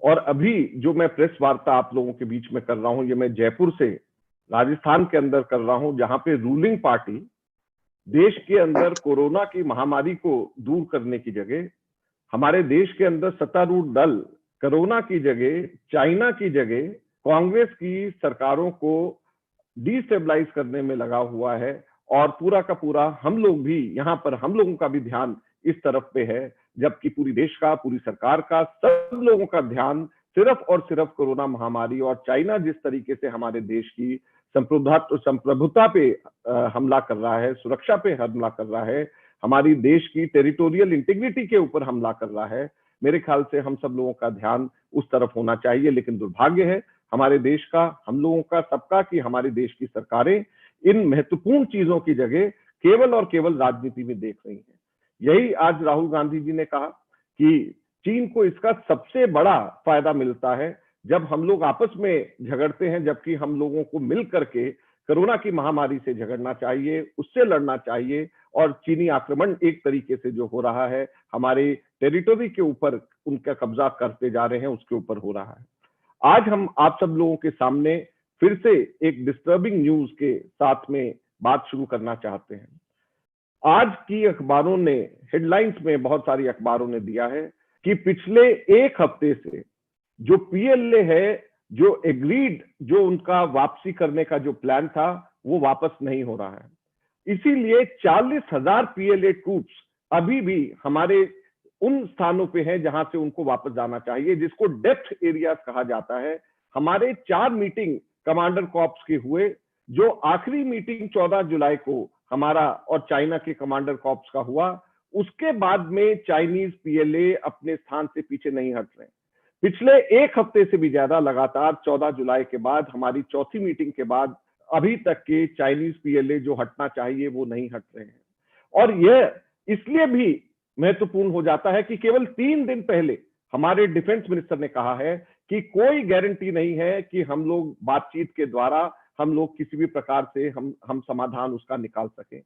और अभी जो मैं प्रेस वार्ता आप लोगों के बीच में कर रहा हूं, ये मैं जयपुर से राजस्थान के अंदर कर रहा हूं, जहां पे रूलिंग पार्टी देश के अंदर कोरोना की महामारी को दूर करने की जगह, हमारे देश के अंदर सत्तारूढ़ दल कोरोना की जगह, चाइना की जगह कांग्रेस की सरकारों को डिस्टेबलाइज करने में लगा हुआ है। और पूरा का पूरा हम लोग भी यहाँ पर, हम लोगों का भी ध्यान इस तरफ पे है, जबकि पूरी देश का, पूरी सरकार का, सब लोगों का ध्यान सिर्फ और सिर्फ कोरोना महामारी और चाइना जिस तरीके से हमारे देश की संप्रभुता पे हमला कर रहा है, सुरक्षा पे हमला कर रहा है, हमारी देश की टेरिटोरियल इंटीग्रिटी के ऊपर हमला कर रहा है, मेरे ख्याल से हम सब लोगों का ध्यान उस तरफ होना चाहिए। लेकिन दुर्भाग्य है हमारे देश का, हम लोगों का, सबका, कि हमारे देश की सरकारें इन महत्वपूर्ण चीजों की जगह केवल और केवल राजनीति में देख रही हैं। यही आज राहुल गांधी जी ने कहा कि चीन को इसका सबसे बड़ा फायदा मिलता है जब हम लोग आपस में झगड़ते हैं, जबकि हम लोगों को मिल करके कोरोना की महामारी से झगड़ना चाहिए, उससे लड़ना चाहिए। और चीनी आक्रमण एक तरीके से जो हो रहा है, हमारे टेरिटोरी के ऊपर उनका कब्जा करते जा रहे हैं, उसके ऊपर हो रहा है। आज हम आप सब लोगों के सामने फिर से एक डिस्टर्बिंग न्यूज के साथ में बात शुरू करना चाहते हैं। आज की अखबारों ने, हेडलाइंस में बहुत सारी अखबारों ने दिया है कि पिछले एक हफ्ते से जो पीएलए है, जो एग्रीड, जो उनका वापसी करने का जो प्लान था, वो वापस नहीं हो रहा है। इसीलिए 40,000 पीएलए ट्रूप्स अभी भी हमारे उन स्थानों पे हैं जहां से उनको वापस जाना चाहिए, जिसको डेप्थ एरिया कहा जाता है। हमारे 4 मीटिंग कमांडर कॉर्प्स के हुए, जो आखिरी मीटिंग 14 जुलाई को हमारा और चाइना के कमांडर कॉर्प्स का हुआ, उसके बाद में चाइनीज पीएलए अपने स्थान से पीछे नहीं हट रहे। पिछले एक हफ्ते से भी ज्यादा लगातार 14 जुलाई के बाद, हमारी चौथी मीटिंग के बाद, अभी तक के चाइनीज पीएलए जो हटना चाहिए वो नहीं हट रहे हैं। और यह इसलिए भी महत्वपूर्ण हो जाता है कि केवल 3 दिन पहले हमारे डिफेंस मिनिस्टर ने कहा है कि कोई गारंटी नहीं है कि हम लोग बातचीत के द्वारा हम लोग किसी भी प्रकार से हम समाधान उसका निकाल सकें।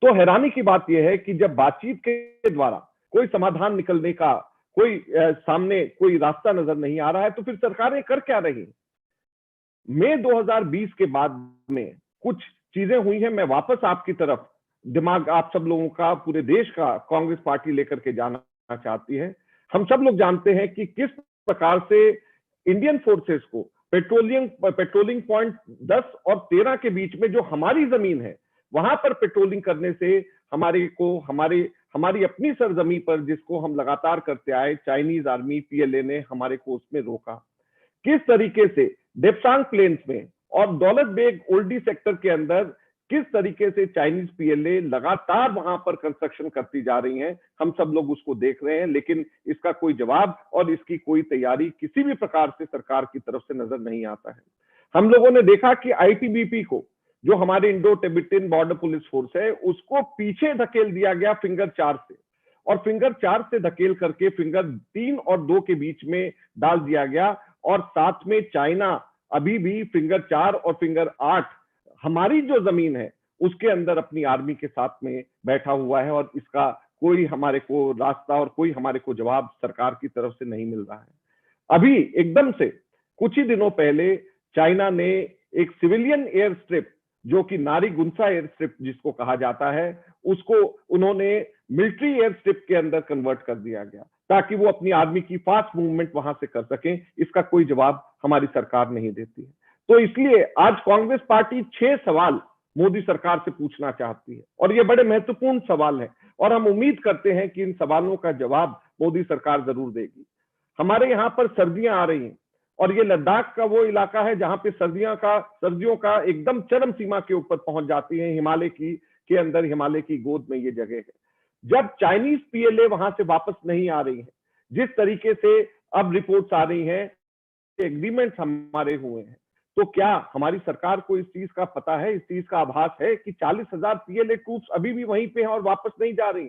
तो हैरानी की बात यह है कि जब बातचीत के द्वारा कोई समाधान निकलने का कोई सामने कोई रास्ता नजर नहीं आ रहा है, तो फिर सरकारें कर क्या रही? मई 2020 के बाद में कुछ चीजें हुई हैं। मैं वापस आपकी तरफ दिमाग आप सब लोगों का, पूरे देश का कांग्रेस पार्टी लेकर के जाना चाहती है। हम सब लोग जानते हैं कि किस प्रकार से इंडियन फोर्सेस को पेट्रोलिंग पॉइंट 10 और 13 के बीच में जो हमारी जमीन है, वहां पर पेट्रोलिंग करने से हमारी अपनी सरजमी पर, जिसको हम लगातार करते आए, चाइनीज आर्मी पीएलए ने हमारे को उसमें रोका। किस तरीके से डेप्सांग प्लेन्स में और दौलत बेग ओल्डी सेक्टर के अंदर किस तरीके से चाइनीज पीएलए लगातार वहां पर कंस्ट्रक्शन करती जा रही हैं, हम सब लोग उसको देख रहे हैं। लेकिन इसका कोई जवाब और इसकी कोई तैयारी किसी भी प्रकार से सरकार की तरफ से नजर नहीं आता है। हम लोगों ने देखा कि आईटीबीपी को, जो हमारे Indo Tibetan border police force है, उसको पीछे धकेल दिया गया फिंगर 4 से, और फिंगर 4 से धकेल करके फिंगर 3 और 2 के बीच में डाल दिया गया। और साथ में चाइना अभी भी फिंगर 4 और फिंगर 8 हमारी जो जमीन है उसके अंदर अपनी आर्मी के साथ में बैठा हुआ है, और इसका कोई हमारे को रास्ता और कोई हमारे को जवाब सरकार की तरफ से नहीं मिल रहा है। अभी एकदम से कुछ ही दिनों पहले चाइना ने एक सिविलियन एयर स्ट्रिप, जो कि नारी गुंसा एयर स्ट्रिप जिसको कहा जाता है, उसको उन्होंने मिलिट्री एयर स्ट्रिप के अंदर कन्वर्ट कर दिया गया, ताकि वो अपनी आर्मी की फास्ट मूवमेंट वहां से कर सकें। इसका कोई जवाब हमारी सरकार नहीं देती है। तो इसलिए आज कांग्रेस पार्टी 6 सवाल मोदी सरकार से पूछना चाहती है, और ये बड़े महत्वपूर्ण सवाल है, और हम उम्मीद करते हैं कि इन सवालों का जवाब मोदी सरकार जरूर देगी। हमारे यहाँ पर सर्दियां आ रही हैं, और ये लद्दाख का वो इलाका है जहां पे सर्दियों का एकदम चरम सीमा के ऊपर पहुंच जाती है। हिमालय के अंदर, हिमालय की गोद में ये जगह है। जब चाइनीज पीएलए वहां से वापस नहीं आ रही है, जिस तरीके से अब रिपोर्ट्स आ रही हैं, एग्रीमेंट्स हमारे हुए हैं, तो क्या हमारी सरकार को इस चीज का पता है, इस चीज का आभास है कि 40,000 पीएलए ट्रूप्स अभी भी वहीं पे हैं और वापस नहीं जा रही?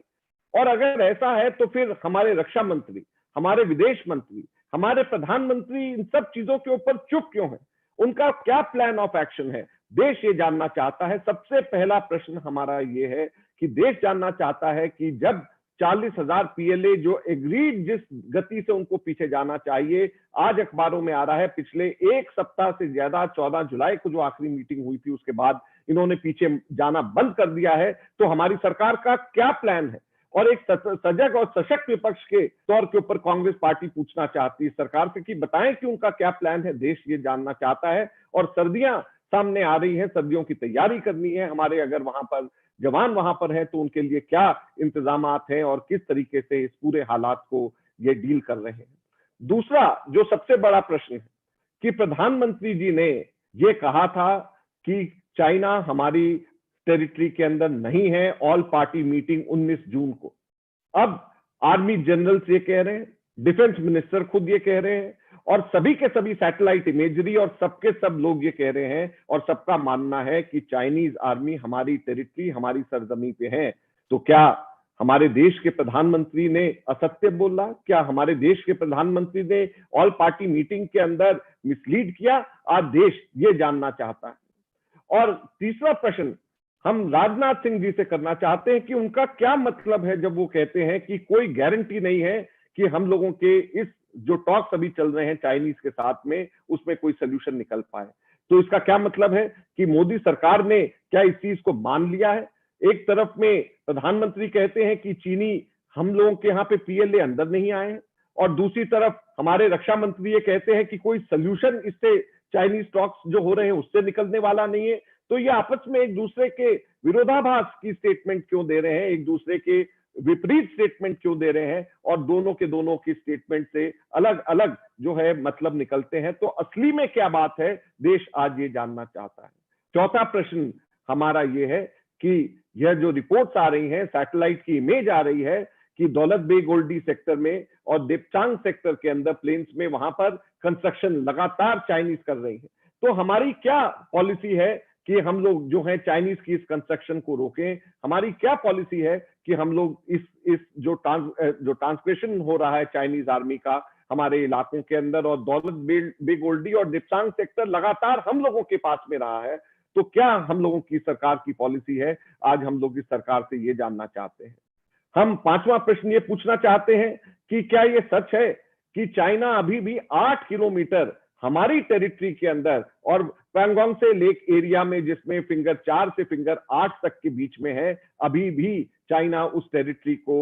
और अगर ऐसा है तो फिर हमारे रक्षा मंत्री, हमारे विदेश मंत्री, हमारे प्रधानमंत्री इन सब चीजों के ऊपर चुप क्यों है? उनका क्या प्लान ऑफ एक्शन है? देश ये जानना चाहता है। सबसे पहला प्रश्न हमारा ये है कि देश जानना चाहता है कि जब 40,000 पीएलए जो एग्रीड, जिस गति से उनको पीछे जाना चाहिए, आज अखबारों में आ रहा है पिछले एक सप्ताह से ज्यादा, 14 जुलाई को जो आखिरी मीटिंग हुई थी उसके बाद इन्होंने पीछे जाना बंद कर दिया है। तो हमारी सरकार का क्या प्लान है? और एक सजग और सशक्त विपक्ष के तौर के ऊपर कांग्रेस पार्टी पूछना चाहती है सरकार से कि बताएं कि उनका क्या प्लान है, देश ये जानना चाहता है। और सर्दियां सामने आ रही हैं, सर्दियों की तैयारी करनी है हमारे, अगर वहां पर जवान वहां पर हैं तो उनके लिए क्या इंतजामात हैं और किस तरीके से इस पूरे हालात को ये डील कर रहे हैं। दूसरा जो सबसे बड़ा प्रश्न है कि प्रधानमंत्री जी ने ये कहा था कि चाइना हमारी टेरिटरी के अंदर नहीं है, ऑल पार्टी मीटिंग 19 जून को। अब आर्मी जनरल्स ये कह रहे हैं, डिफेंस मिनिस्टर खुद ये कह रहे हैं, और सभी के सभी सैटेलाइट इमेजरी और सबके सब लोग ये कह रहे हैं और सबका मानना है कि चाइनीज आर्मी हमारी टेरिटरी, हमारी सरजमी पे है। तो क्या हमारे देश के प्रधानमंत्री ने असत्य बोला? क्या हमारे देश के प्रधानमंत्री ने ऑल पार्टी मीटिंग के अंदर मिसलीड किया? आज देश ये जानना चाहता है। और तीसरा प्रश्न हम राजनाथ सिंह जी से करना चाहते हैं कि उनका क्या मतलब है जब वो कहते हैं कि कोई गारंटी नहीं है कि हम लोगों के इस जो टॉक्स अभी चल रहे हैं चाइनीज के साथ में उसमें कोई सोल्यूशन निकल पाए। तो इसका क्या मतलब है कि मोदी सरकार ने क्या इस चीज को मान लिया है? एक तरफ में प्रधानमंत्री कहते हैं कि चीनी हम लोगों के यहाँ पे पीएलए अंदर नहीं आए हैं, और दूसरी तरफ हमारे रक्षा मंत्री ये कहते हैं कि कोई सोल्यूशन इससे चाइनीज टॉक्स जो हो रहे हैं उससे निकलने वाला नहीं है। तो ये आपस में एक दूसरे के विरोधाभास की स्टेटमेंट क्यों दे रहे हैं, एक दूसरे के विपरीत स्टेटमेंट क्यों दे रहे हैं, और दोनों के दोनों की स्टेटमेंट से अलग अलग जो है मतलब निकलते हैं। तो असली में क्या बात है, देश आज ये जानना चाहता है। चौथा प्रश्न हमारा ये है कि यह जो रिपोर्ट्स आ रही हैं, सैटेलाइट की इमेज आ रही है कि दौलत बेग ओल्डी सेक्टर में और देपचांग सेक्टर के अंदर प्लेन्स में वहां पर कंस्ट्रक्शन लगातार चाइनीज कर रही है। तो हमारी क्या पॉलिसी है कि हम लोग जो है चाइनीज की इस कंस्ट्रक्शन को रोकें? हमारी क्या पॉलिसी है कि हम लोग इस जो ट्रांसग्रेशन हो रहा है चाइनीज आर्मी का हमारे इलाकों के अंदर, और दौलत बेग ओल्डी और दिपचांग सेक्टर लगातार हम लोगों के पास में रहा है, तो क्या हम लोगों की सरकार की पॉलिसी है? आज हम लोग इस सरकार से ये जानना चाहते हैं। हम पांचवा प्रश्न ये पूछना चाहते हैं कि क्या ये सच है कि चाइना अभी भी 8 किलोमीटर हमारी टेरिटरी के अंदर और पैंगोंग से लेक एरिया में, जिसमें फिंगर 4 से फिंगर 8 तक के बीच में है, अभी भी चाइना उस टेरिटरी को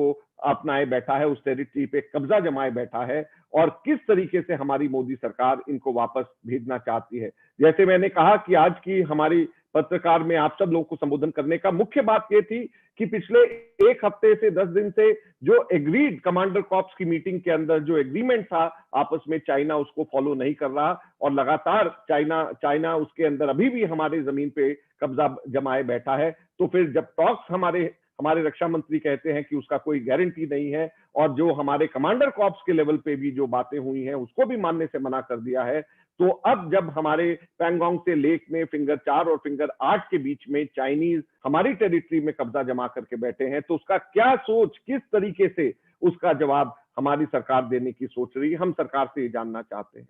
अपनाए बैठा है, उस टेरिटरी पे कब्जा जमाए बैठा है, और किस तरीके से हमारी मोदी सरकार इनको वापस भेजना चाहती है? जैसे मैंने कहा कि आज की हमारी पत्रकार में आप सब लोगों को संबोधन करने का मुख्य बात यह थी कि पिछले एक हफ्ते से 10 दिन से जो एग्रीड कमांडर कॉर्प्स की मीटिंग के अंदर जो एग्रीमेंट था आपस में, चाइना उसको फॉलो नहीं कर रहा, और लगातार चाइना उसके अंदर अभी भी हमारे जमीन पे कब्जा जमाए बैठा है। तो फिर जब टॉक्स हमारे रक्षा मंत्री कहते हैं कि उसका कोई गारंटी नहीं है, और जो हमारे कमांडर कॉर्प्स के लेवल पे भी जो बातें हुई हैं उसको भी मानने से मना कर दिया है, तो अब जब हमारे पैंगोंग से लेक में फिंगर 4 और फिंगर 8 के बीच में चाइनीज हमारी टेरिटरी में कब्जा जमा करके बैठे हैं, तो उसका क्या सोच, किस तरीके से उसका जवाब हमारी सरकार देने की सोच रही है, हम सरकार से ये जानना चाहते हैं।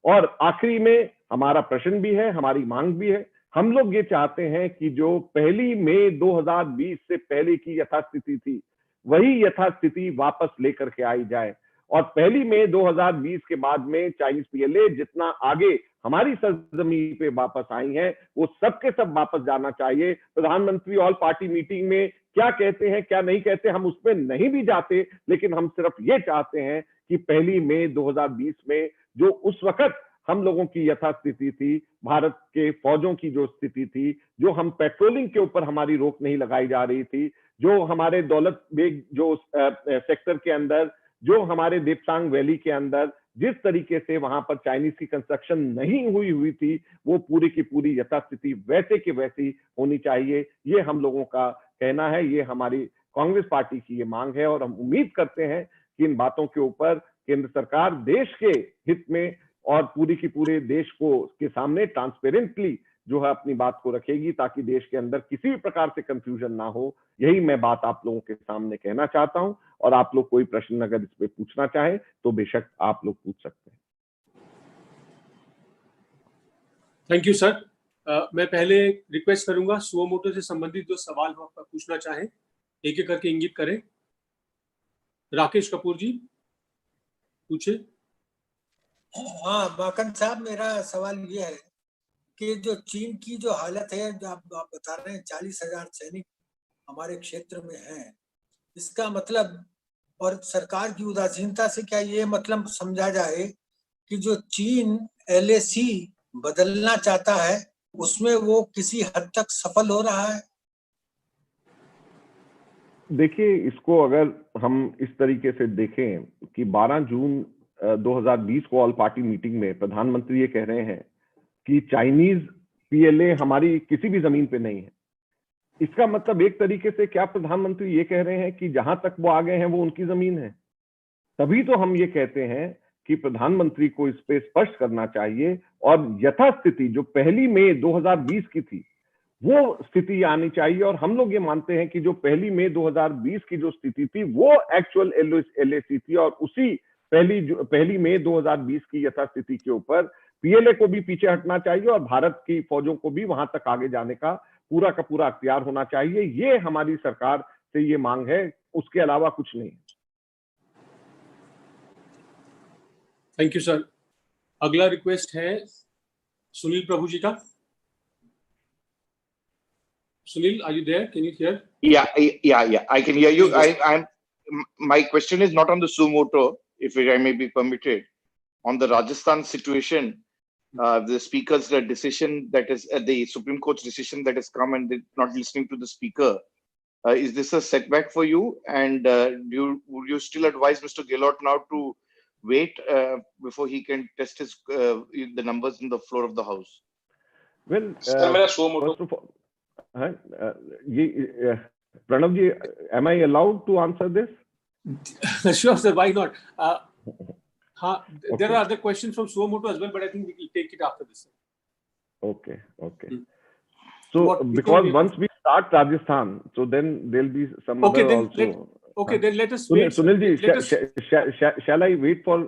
और आखिरी में हमारा प्रश्न भी है, हमारी मांग भी है। हम लोग ये चाहते हैं कि जो 1 मई 2020 से पहले की यथास्थिति थी, वही यथास्थिति वापस लेकर के आई जाए, और 1 मई 2020 के बाद में चाइनीज पीएलए जितना आगे हमारी सरजमी पे वापस आई हैं, वो सबके सब वापस जाना चाहिए। प्रधानमंत्री ऑल पार्टी मीटिंग में क्या कहते हैं क्या नहीं कहते हम उसमें नहीं भी जाते, लेकिन हम सिर्फ ये चाहते हैं कि 1 मई 2020 में जो उस वक्त हम लोगों की यथास्थिति थी, भारत के फौजों की जो स्थिति थी, जो हम पेट्रोलिंग के ऊपर हमारी रोक नहीं लगाई जा रही थी, जो हमारे दौलत बेग जो सेक्टर के अंदर, जो हमारे देपसांग वैली के अंदर जिस तरीके से वहां पर चाइनीज की कंस्ट्रक्शन नहीं हुई थी, वो पूरी की पूरी यथास्थिति वैसे की वैसी होनी चाहिए। ये हम लोगों का कहना है, ये हमारी कांग्रेस पार्टी की ये मांग है, और हम उम्मीद करते हैं कि इन बातों के ऊपर केंद्र सरकार देश के हित में और पूरी की पूरे देश को के सामने ट्रांसपेरेंटली जो है अपनी बात को रखेगी, ताकि देश के अंदर किसी भी प्रकार से कंफ्यूजन ना हो। यही मैं बात आप लोगों के सामने कहना चाहता हूं, और आप लोग कोई प्रश्न अगर इस पे पूछना चाहें तो बेशक आप लोग पूछ सकते हैं। Thank you sir. मैं पहले रिक्वेस्ट करूंगा सुओ मोटो से संबंधित जो सवाल हो आपका पूछना चाहें, एक एक करके इंगित करें। राकेश कपूर जी पूछे। हाँ माकन साहब, मेरा सवाल ये है कि जो चीन की जो हालत है, जो आप बता रहे हैं 40,000 सैनिक हमारे क्षेत्र में हैं, इसका मतलब और सरकार की उदासीनता से क्या ये मतलब समझा जाए कि जो चीन LAC बदलना चाहता है उसमें वो किसी हद तक सफल हो रहा है? देखिए, इसको अगर हम इस तरीके से देखें कि 12 जून 2020 को ऑल पार्टी मीटिंग में प्रधानमंत्री ये कह रहे हैं कि चाइनीज PLA हमारी किसी भी जमीन पे नहीं है। इसका मतलब एक तरीके से क्या प्रधानमंत्री ये कह रहे हैं कि जहां तक वो आ गए हैं वो उनकी जमीन है? तभी तो हम ये कहते हैं कि प्रधानमंत्री को इस पे स्पष्ट करना चाहिए और यथास्थिति जो 1 मई 2020 की थी वो स्थिति आनी चाहिए। और हम लोग ये मानते हैं कि जो 1 मई 2020 की जो स्थिति थी वो एक्चुअल LAC थी, और उसी 1 मई 2020 की यथास्थिति के ऊपर PLA को भी पीछे हटना चाहिए और भारत की फौजों को भी वहां तक आगे जाने का पूरा अख्तियार होना चाहिए। ये हमारी सरकार से ये मांग है, उसके अलावा कुछ नहीं। Thank you sir. अगला रिक्वेस्ट है सुनील प्रभु जी का। Sunil, are you there? Can you hear? Yeah, I can hear you. My question is not on the suo moto, if I may be permitted. On the Rajasthan situation, the speaker's decision, that is the Supreme Court's decision that has come, and they're not listening to the speaker. Is this a setback for you? And would you still advise Mr. Gehlot now to wait before he can test his the numbers in the floor of the House? Well, first of all, Pranav ji, am I allowed to answer this? Sure, sir. Why not? There are other questions from suo moto as well, but I think we will take it after this. Okay. So, because once we start Rajasthan, so then there'll be some other also. Then let us wait. Sunil ji, shall I wait for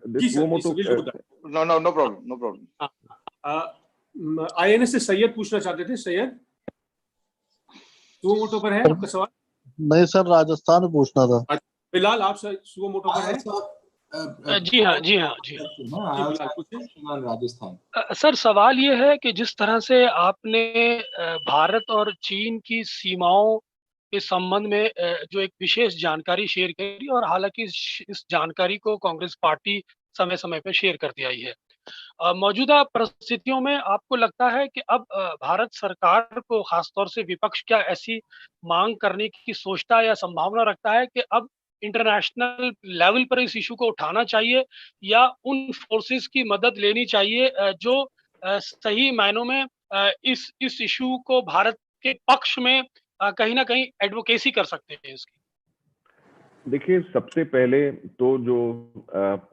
this suo moto? No problem. INS से सैयद पूछना चाहते थे। Syed, suo motu पर है आपका सवाल? नहीं sir, Rajasthan में पूछना था। फिलहाल आप सुओ मोटो पर है? जी हाँ। राजस्थान। सर, सवाल ये है कि जिस तरह से आपने भारत और चीन की सीमाओं के संबंध में जो एक विशेष जानकारी शेयर करी, और हालांकि इस जानकारी को कांग्रेस पार्टी समय समय पर शेयर करती आई है, मौजूदा परिस्थितियों में आपको लगता है कि अब भारत सरकार को, खासतौर से विपक्ष, क्या ऐसी मांग करने की सोचता या संभावना रखता है कि अब इंटरनेशनल लेवल पर इस इशू को उठाना चाहिए, या उन फोर्सेस की मदद लेनी चाहिए जो सही मायनों में इस इशू को भारत के पक्ष में कहीं ना कहीं एडवोकेसी कर सकते हैं इसकी? देखिए, सबसे पहले तो जो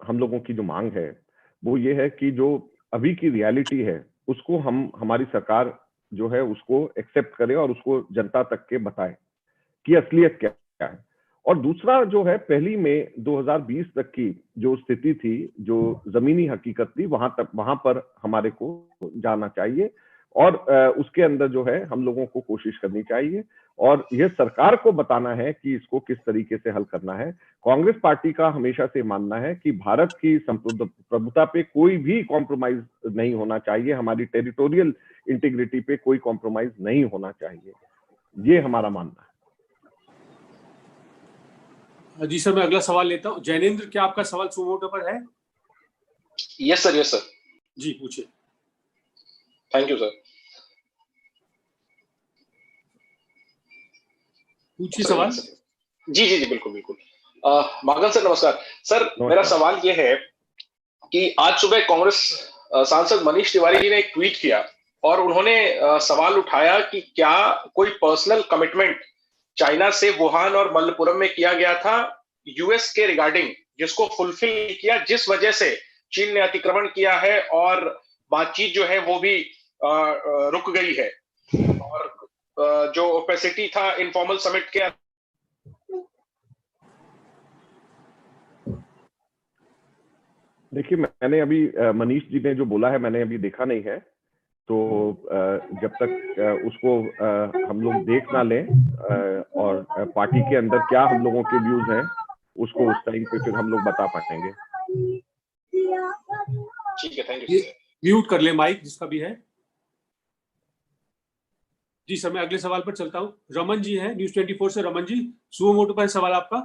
हम लोगों की जो मांग है वो ये है कि जो अभी की रियलिटी है उसको हमारी सरकार जो है उसको एक्सेप्ट करे और उसको जनता तक के बताए कि असलियत क्या है। और दूसरा जो है, 1 मई 2020 तक की जो स्थिति थी, जो जमीनी हकीकत थी, वहां पर हमारे को जाना चाहिए और उसके अंदर जो है हम लोगों को कोशिश करनी चाहिए और यह सरकार को बताना है कि इसको किस तरीके से हल करना है। कांग्रेस पार्टी का हमेशा से मानना है कि भारत की प्रभुता पे कोई भी कॉम्प्रोमाइज नहीं होना चाहिए, हमारी टेरिटोरियल इंटीग्रिटी पे कोई कॉम्प्रोमाइज नहीं होना चाहिए, ये हमारा मानना है। जी सर, मैं अगला सवाल लेता हूँ। जैनेंद्र, क्या आपका सवाल सुओ मोटो पर है? Yes sir. जी पूछिए। Thank you sir. पूछिए सवाल। जी बिल्कुल। मागन सर नमस्कार। सर मेरा सवाल ये है कि आज सुबह कांग्रेस सांसद मनीष तिवारी जी ने एक ट्वीट किया और उन्होंने सवाल उठाया कि क्या कोई पर्सनल कमिटमेंट चाइना से वुहान और मल्लपुरम में किया गया था यूएस के रिगार्डिंग, जिसको फुलफिल किया, जिस वजह से चीन ने अतिक्रमण किया है और बातचीत जो है वो भी रुक गई है, और जो ओपेसिटी था इनफॉर्मल समिट के। देखिए, मैंने अभी मनीष जी ने जो बोला है मैंने अभी देखा नहीं है, तो जब तक उसको हम लोग देख ना लें और पार्टी के अंदर क्या हम लोगों के व्यूज हैं उसको उस टाइम पे फिर हम लोग बता पाएंगे। ठीक है, थैंक यू। म्यूट कर ले माइक जिसका भी है। जी सर, मैं अगले सवाल पर चलता हूँ। रमन जी है न्यूज़ 24 से। रमन जी, सुमो मोटो पर सवाल आपका।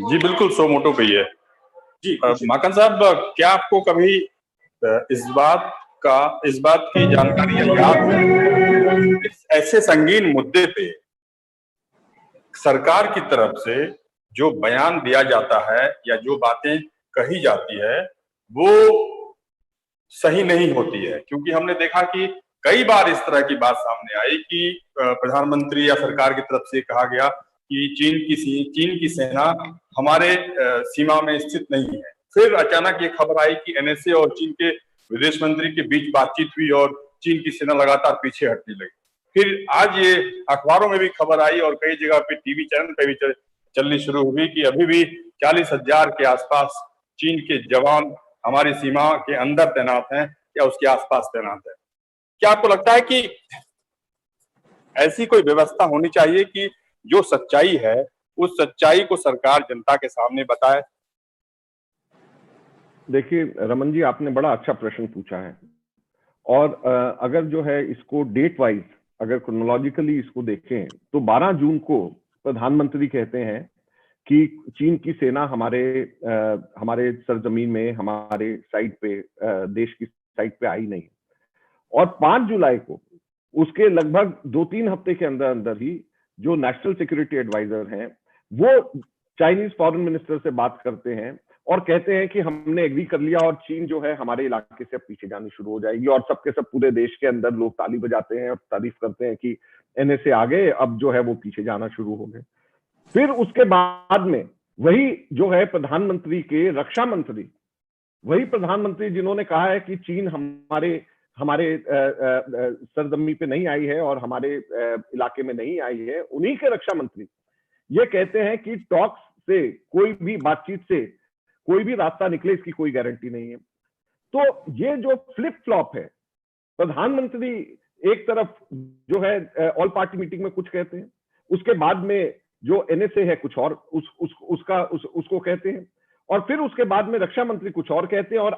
जी बिल्कुल, सो मोटो पे ही है जी। माकन साहब, क्या आपको कभी इस बात की जानकारी या याद है इस ऐसे संगीन मुद्दे पे सरकार की तरफ से जो बयान दिया जाता है या जो बातें कही जाती है वो सही नहीं होती है? क्योंकि हमने देखा कि कई बार इस तरह की बात सामने आई कि प्रधानमंत्री या सरकार की तरफ से कहा गया कि चीन की सेना हमारे सीमा में स्थित नहीं है। फिर अचानक ये खबर आई कि एनएसए और चीन के विदेश मंत्री के बीच बातचीत हुई और चीन की सेना लगातार पीछे हटने लगी। फिर आज ये अखबारों में भी खबर आई और कई जगह पे टीवी चैनल पे भी चलनी शुरू हुई कि अभी भी 40,000 के आसपास चीन के जवान हमारी सीमा के अंदर तैनात हैं या उसके आसपास तैनात है। क्या आपको लगता है कि ऐसी कोई व्यवस्था होनी चाहिए कि जो सच्चाई है उस सच्चाई को सरकार जनता के सामने बताए? देखिए रमन जी, आपने बड़ा अच्छा प्रश्न पूछा है। और अगर जो है इसको डेट वाइज अगर क्रोनोलॉजिकली इसको देखें तो 12 जून को प्रधानमंत्री कहते हैं कि चीन की सेना हमारे सरजमीन में, हमारे साइड पे, देश की साइड पे आई नहीं। और 5 जुलाई को उसके लगभग 2-3 हफ्ते के अंदर अंदर ही जो नेशनल सिक्योरिटी एडवाइजर हैं वो चाइनीज फॉरेन मिनिस्टर से बात करते हैं और कहते हैं कि हमने एग्री कर लिया और चीन जो है हमारे इलाके से अब पीछे जानी शुरू हो जाएगी। और सबके सब पूरे देश के अंदर लोग ताली बजाते हैं और तारीफ करते हैं कि एनएसए आ गए, अब जो है वो पीछे जाना शुरू हो गए। फिर उसके बाद में वही जो है प्रधानमंत्री के रक्षा मंत्री, वही प्रधानमंत्री जिन्होंने कहा है कि चीन हमारे सरजमी पे नहीं आई है और हमारे इलाके में नहीं आई है, उन्हीं के रक्षा मंत्री ये कहते हैं कि टॉक्स से, कोई भी बातचीत से कोई भी रास्ता निकले इसकी कोई गारंटी नहीं है। तो ये जो फ्लिप फ्लॉप है, प्रधानमंत्री एक तरफ जो है ऑल पार्टी मीटिंग में कुछ कहते हैं, उसके बाद में जो एनएसए है कुछ और उसको कहते हैं, और फिर उसके बाद में रक्षा मंत्री कुछ और कहते हैं। और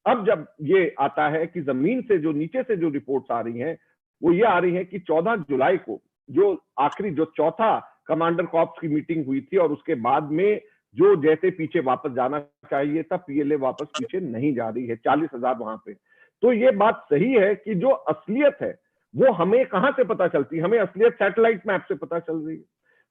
अब जब ये आता है कि जमीन से जो नीचे से जो रिपोर्ट्स आ रही हैं वो ये आ रही है कि 14 जुलाई को जो आखिरी जो चौथा कमांडर कॉर्प्स की मीटिंग हुई थी और उसके बाद में जो जैसे पीछे वापस जाना चाहिए था, पीएलए वापस पीछे नहीं जा रही है, 40,000 वहां पे। तो ये बात सही है कि जो असलियत है वो हमें कहां से पता चलती है? हमें असलियत सैटेलाइट मैप से पता चल रही है,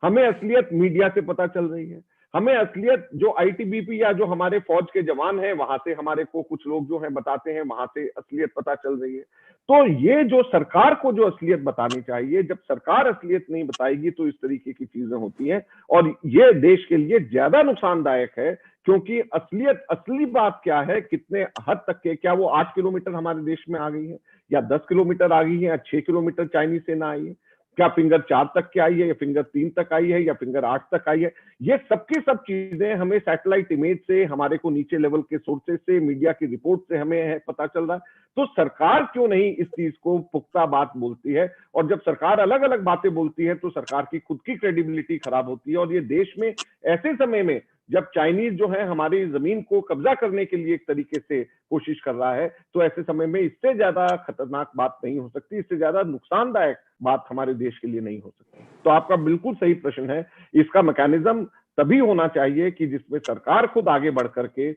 हमें असलियत मीडिया से पता चल रही है, हमें असलियत जो आईटीबीपी या जो हमारे फौज के जवान हैं वहां से हमारे को कुछ लोग जो है बताते हैं, वहां से असलियत पता चल रही है। तो ये जो सरकार को जो असलियत बतानी चाहिए, जब सरकार असलियत नहीं बताएगी तो इस तरीके की चीजें होती हैं और ये देश के लिए ज्यादा नुकसानदायक है। क्योंकि असली बात क्या है, कितने हद तक के, क्या वो 8 किलोमीटर हमारे देश में आ गई है या 10 किलोमीटर आ गई है या 6 किलोमीटर चाइनीज सेना आई है, क्या फिंगर 4 तक की आई है या फिंगर 3 तक आई है या फिंगर 8 तक आई है? ये सबकी सब चीजें हमें सैटेलाइट इमेज से, हमारे को नीचे लेवल के सोर्सेज से, मीडिया की रिपोर्ट से हमें पता चल रहा है। तो सरकार क्यों नहीं इस चीज को पुख्ता बात बोलती है? और जब सरकार अलग अलग बातें बोलती है तो सरकार की खुद की क्रेडिबिलिटी खराब होती है। और ये देश में ऐसे समय में जब चाइनीज जो है हमारी जमीन को कब्जा करने के लिए एक तरीके से कोशिश कर रहा है, तो ऐसे समय में इससे ज्यादा खतरनाक बात नहीं हो सकती, इससे ज्यादा नुकसानदायक बात हमारे देश के लिए नहीं हो सकती। तो आपका बिल्कुल सही प्रश्न है। इसका मैकेनिज्म तभी होना चाहिए कि जिसमें सरकार खुद आगे बढ़ करके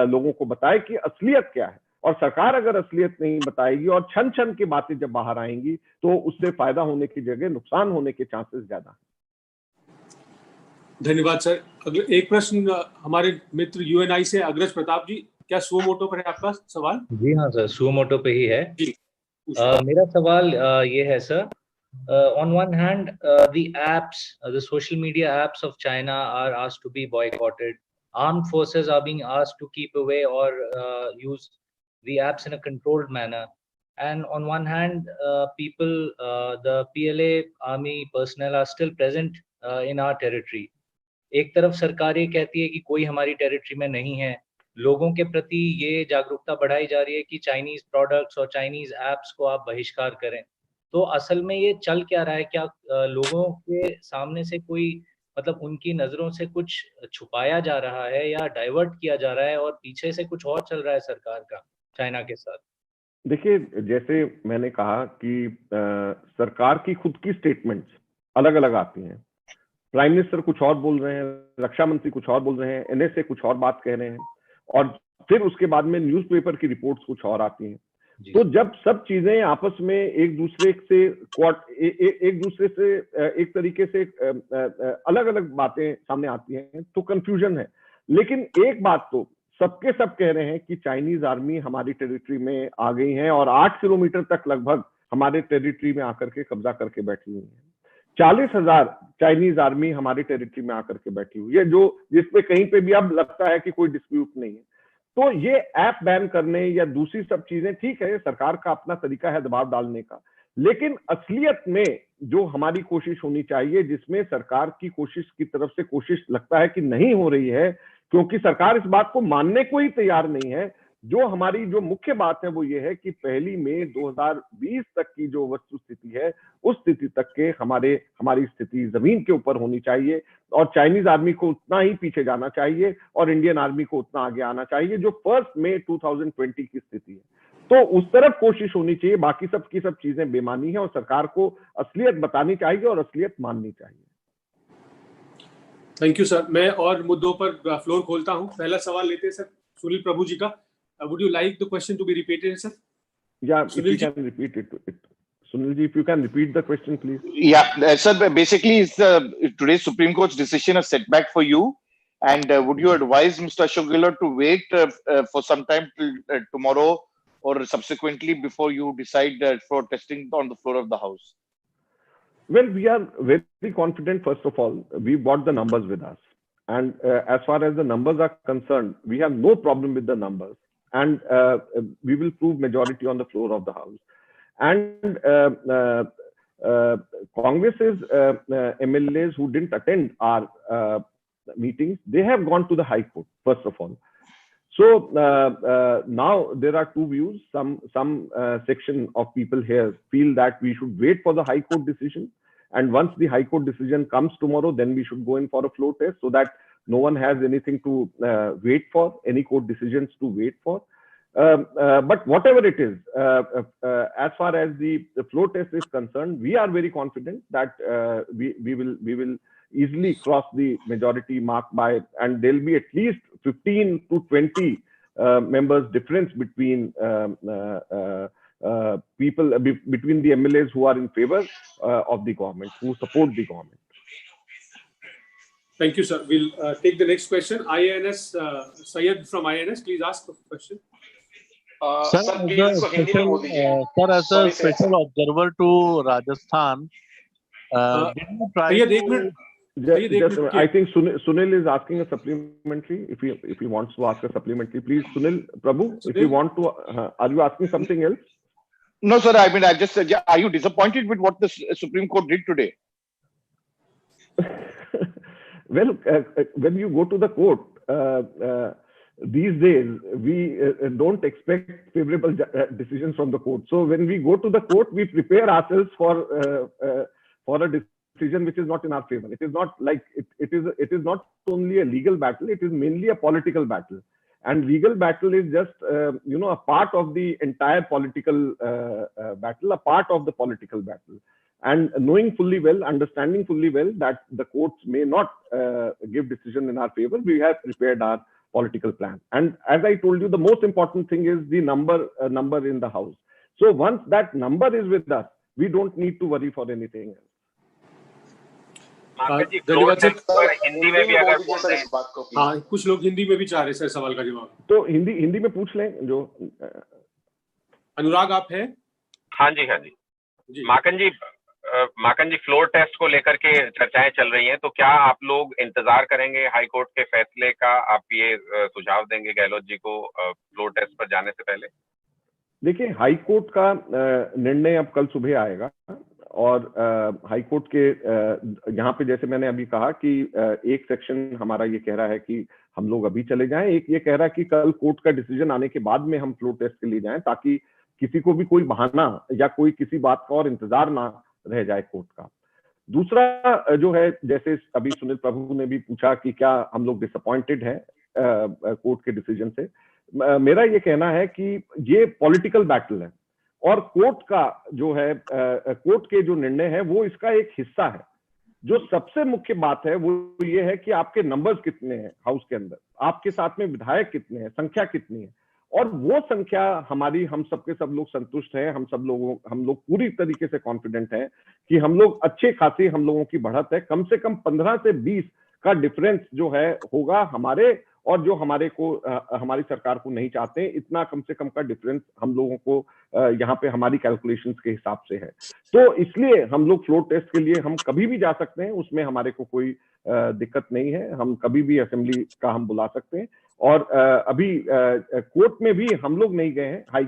लोगों को बताए कि असलियत क्या है। और सरकार अगर असलियत नहीं बताएगी और छन छन की बातें जब बाहर आएंगी तो उससे फायदा होने की जगह नुकसान होने के चांसेस ज्यादा है। धन्यवाद सर। अगले एक प्रश्न हमारे मित्र यूएनआई से अग्रज प्रताप जी, क्या सुमो मोटो पर है आपका सवाल? जी हाँ सर, सुमो मोटो पे ही है जी। मेरा सवाल ये है sir, on one hand the apps, the social media apps of China are asked to be boycotted. Armed forces are being asked to keep away or use the apps in a controlled manner. And on one hand, people, the PLA army personnel are still present in our territory. एक तरफ सरकार ये कहती है कि कोई हमारी territory में नहीं है, लोगों के प्रति ये जागरूकता बढ़ाई जा रही है कि चाइनीज प्रोडक्ट्स और चाइनीज ऐप्स को आप बहिष्कार करें। तो असल में ये चल क्या रहा है? क्या लोगों के सामने से कोई मतलब उनकी नजरों से कुछ छुपाया जा रहा है या डाइवर्ट किया जा रहा है और पीछे से कुछ और चल रहा है सरकार का चाइना के साथ? देखिए, जैसे मैंने कहा कि सरकार की खुद की स्टेटमेंट्स अलग अलग आती हैं। प्राइम मिनिस्टर कुछ और बोल रहे हैं, रक्षा मंत्री कुछ और बोल रहे हैं, एनएसए कुछ और बात कह रहे हैं, और फिर उसके बाद में न्यूज़पेपर की रिपोर्ट्स कुछ और आती हैं। तो जब सब चीजें आपस में एक दूसरे से एक तरीके से अलग अलग बातें सामने आती हैं तो कंफ्यूजन है। लेकिन एक बात तो सबके सब कह रहे हैं कि चाइनीज आर्मी हमारी टेरिटरी में आ गई है और 8 किलोमीटर तक लगभग हमारे टेरिटरी में आकर के कब्जा करके बैठी हुई है। 40,000 चाइनीज आर्मी हमारी टेरिटरी में आकर के बैठी हुई है, जो जिसपे कहीं पे भी अब लगता है कि कोई डिस्प्यूट नहीं है। तो ये ऐप बैन करने या दूसरी सब चीजें, ठीक है, सरकार का अपना तरीका है दबाव डालने का, लेकिन असलियत में जो हमारी कोशिश होनी चाहिए, जिसमें सरकार की कोशिश की तरफ से कोशिश लगता है कि नहीं हो रही है, क्योंकि सरकार इस बात को मानने को ही तैयार नहीं है। जो हमारी जो मुख्य बात है वो ये है कि 1 मई 2020 तक की जो वस्तु स्थिति है उस स्थिति तक के हमारी स्थिति जमीन के ऊपर होनी चाहिए, और चाइनीज आर्मी को उतना ही पीछे जाना चाहिए और इंडियन आर्मी को उतना आगे आना चाहिए जो 1 मई 2020 की स्थिति है। तो उस तरफ कोशिश होनी चाहिए। बाकी सब की सब चीजें बेमानी है और सरकार को असलियत बतानी चाहिए और असलियत माननी चाहिए। Thank you sir. मैं और मुद्दों पर फ्लोर खोलता हूं। पहला सवाल लेते हैं सर सुनील प्रभु जी का। Would you like the question to be repeated sir? Yeah, if you can repeat it. Sunil ji, if you can repeat the question, please. Yeah, sir, basically, is today's Supreme Court's decision a setback for you? And would you advise Mr. Ashok Gehlot to wait for some time till tomorrow or subsequently before you decide for testing on the floor of the House? Well, we are very confident. First of all, we've got the numbers with us. And as far as the numbers are concerned, we have no problem with the numbers. And we will prove majority on the floor of the House. And Congress's MLAs who didn't attend our meetings, they have gone to the High Court, first of all. So now there are two views. Some section of people here feel that we should wait for the High Court decision. And once the High Court decision comes tomorrow, then we should go in for a floor test so that no one has anything to wait for, any court decisions to wait for. But whatever it is, as far as the floor test is concerned, we are very confident that we will easily cross the majority mark by, and there'll be at least 15 to 20 members difference between between the MLAs who are in favor of the government, who support the government. Thank you, sir. We'll take the next question. IANS, Syed from IANS, please ask the question. Sir, as a special observer to Rajasthan, did you try to... I think Sunil is asking a supplementary. If he wants to ask a supplementary, please, Sunil Prabhu, if you want to, are you asking something else? No, sir. I mean, I just said, are you disappointed with what the Supreme Court did today? Well, when you go to the court, these days, we don't expect favorable decisions from the court. So when we go to the court, we prepare ourselves for a decision which is not in our favor. It is not like it is not only a legal battle; it is mainly a political battle. And legal battle is just a part of the entire political battle, a part of the political battle. And knowing fully well, understanding fully well that the courts may not give decision in our favor, we have prepared our political plan. And as I told you, the most important thing is the number in the House. So once that number is with us, we don't need to worry for anything else. Hindi में भी अगर हाँ, कुछ लोग हिंदी में भी चाह रहे सर सवाल का जवाब। तो हिंदी में पूछ लें जो अनुराग आप हैं? हाँ जी। माकन जी फ्लोर टेस्ट को लेकर के चर्चाएं चल रही हैं, तो क्या आप लोग इंतजार करेंगे हाई कोर्ट के फैसले का? आप ये सुझाव देंगे गहलोत जी को फ्लोर टेस्ट पर जाने से पहले? देखिए, हाई कोर्ट का निर्णय अब कल सुबह आएगा और हाई कोर्ट के यहाँ पे जैसे मैंने अभी कहा कि एक सेक्शन हमारा ये कह रहा है कि हम लोग अभी चले जाएं, एक ये कह रहा है कि कल कोर्ट का डिसीजन आने के बाद में हम फ्लोर टेस्ट के लिए जाएं, ताकि किसी को भी कोई बहाना या कोई किसी बात का और इंतजार ना रह जाए कोर्ट का। दूसरा जो है, जैसे अभी सुनील प्रभु ने भी पूछा कि क्या हम लोग डिसअपॉइंटेड हैं कोर्ट के डिसीजन से, मेरा ये कहना है कि ये पॉलिटिकल बैटल है और कोर्ट का जो है, कोर्ट के जो निर्णय है वो इसका एक हिस्सा है। जो सबसे मुख्य बात है वो ये है कि आपके नंबर्स कितने हैं हाउस के अंदर, आपके साथ में विधायक कितने हैं, संख्या कितनी है, और वो संख्या हमारी, हम सबके सब लोग संतुष्ट हैं, हम लोग पूरी तरीके से कॉन्फिडेंट हैं कि हम लोग अच्छे खासी, हम लोगों की बढ़त है। कम से कम 15 से 20 का डिफरेंस जो है होगा हमारे और जो हमारी सरकार को नहीं चाहते, इतना कम से कम का डिफरेंस हम लोगों को यहाँ पे हमारी कैलकुलेशंस के हिसाब से है। तो इसलिए हम लोग फ्लोर टेस्ट के लिए हम कभी भी जा सकते हैं, उसमें हमारे को कोई दिक्कत नहीं है। हम कभी भी असेंबली का हम बुला सकते हैं। और अभी कोर्ट में भी हम लोग नहीं गए हैं, हाई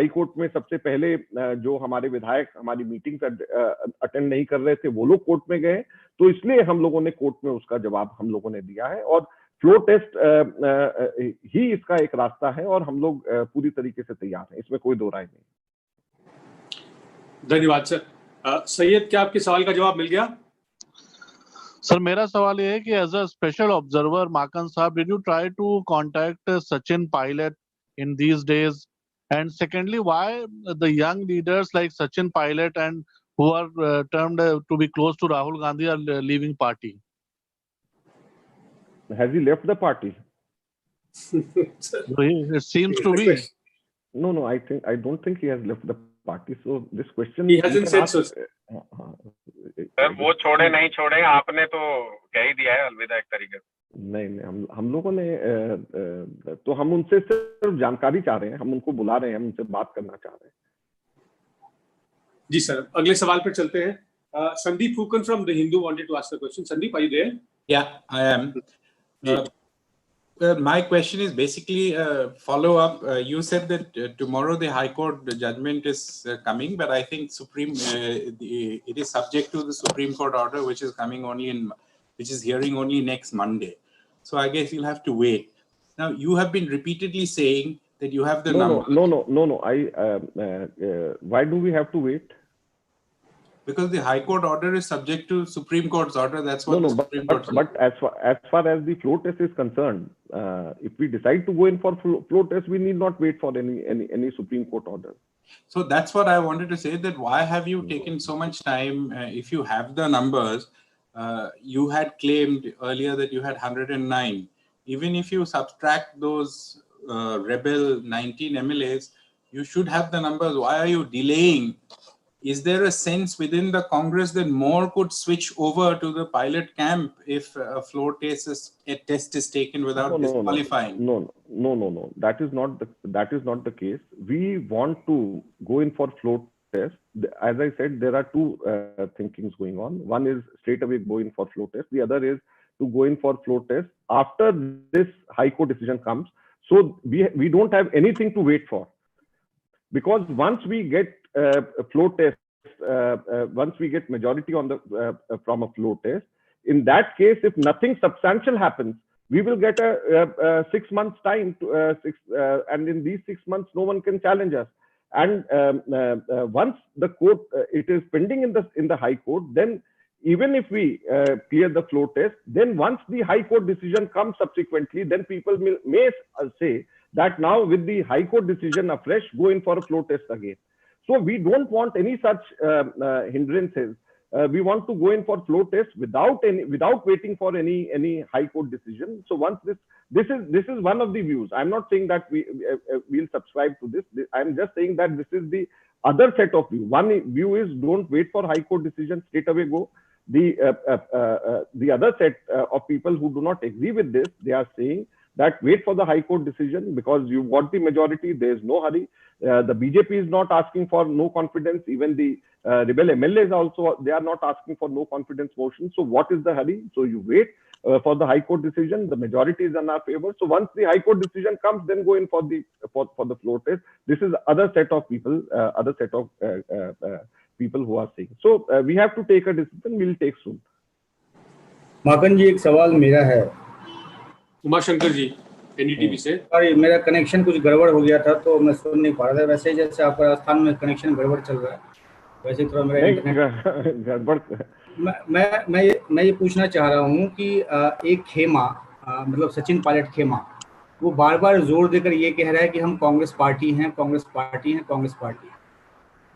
कोर्ट में सबसे पहले जो हमारे विधायक हमारी मीटिंग अटेंड नहीं कर रहे थे वो लोग कोर्ट में गए, तो इसलिए हम लोगों ने कोर्ट में उसका जवाब हम लोगों ने दिया है। और फ्लोर टेस्ट ही इसका एक रास्ता है और हम लोग पूरी तरीके से तैयार हैं, इसमें कोई दो राय नहीं। धन्यवाद सर। सैयद, क्या आपके सवाल का जवाब मिल गया? सर, मेरा सवाल ये है कि as a special observer Maken साहब, did you try to contact Sachin Pilot in these days? And secondly, why the young leaders like Sachin Pilot and who are termed to be close to Rahul Gandhi are leaving party? Has he left the party? It seems to be. No, I don't think he has left the party. So this question. He hasn't said so. Sir, वो छोड़े नहीं छोड़े, आपने तो कह ही दिया है अलविदा एक तरीके से। नहीं, हम लोगों ने तो हम उनसे सिर्फ जानकारी चाह रहे हैं, हम उनको बुला रहे हैं, हम उनसे बात करना चाह रहे हैं। जी सर, अगले सवाल पर चलते हैं। Sandeep Fukan from The Hindu wanted to ask a question. Sandeep, are you there? Yeah, I am. My question is basically a follow-up. You said that tomorrow the High Court judgment is coming, but I think it is subject to the Supreme Court order, which is hearing only next Monday. So I guess you'll have to wait. Now, you have been repeatedly saying that you have the number. No. Why do we have to wait? Because the High Court order is subject to Supreme Court's order. That's what the Supreme Court said. But as far as the floor test is concerned, if we decide to go in for floor test, we need not wait for any Supreme Court order. So that's what I wanted to say, that why have you taken so much time? If you have the numbers, you had claimed earlier that you had 109. Even if you subtract those rebel 19 MLAs, you should have the numbers. Why are you delaying? Is there a sense within the Congress that more could switch over to the pilot camp if a floor test is taken without disqualifying? No. That is not the case. We want to go in for floor test. As I said, there are two thinkings going on. One is straight away go in for floor test. The other is to go in for floor test after this High Court decision comes. So we don't have anything to wait for, because once we get a floor test, once we get majority on the from a floor test, in that case, if nothing substantial happens, we will get a 6 months time to, and in these 6 months, no one can challenge us. And once the court it is pending in the High Court, then even if we clear the floor test, then once the High Court decision comes subsequently, then people may say that now with the High Court decision afresh, go in for a floor test again. So we don't want any such hindrances. We want to go in for floor test without waiting for any High Court decision. So once this is one of the views. I'm not saying that we'll subscribe to this. I'm just saying that this is the other set of view. One view is don't wait for High Court decision, straight away go. The other set of people who do not agree with this, they are saying that wait for the High Court decision because you got the majority. There is no hurry. The BJP is not asking for no confidence. Even the rebel MLAs also, they are not asking for no confidence motion. So what is the hurry? So you wait for the High Court decision. The majority is in our favor. So once the High Court decision comes, then go in for the floor test. This is other set of people, people who are saying. So we have to take a decision. We'll take soon. माकन जी, एक सवाल मेरा है। उमाशंकर जी NDTV से। अरे मेरा connection कुछ गड़बड़ हो गया था तो मैं सुन नहीं पा रहा था। वैसे जैसे आपका राजस्थान में कनेक्शन गड़बड़ चल रहा है वैसे थोड़ा मेरा इंटरनेट गड़बड़। मैं ये पूछना चाह रहा हूँ कि एक खेमा मतलब सचिन पायलट खेमा, वो बार बार जोर देकर ये कह रहा है कि हम कांग्रेस पार्टी हैं, कांग्रेस पार्टी हैं, कांग्रेस पार्टी।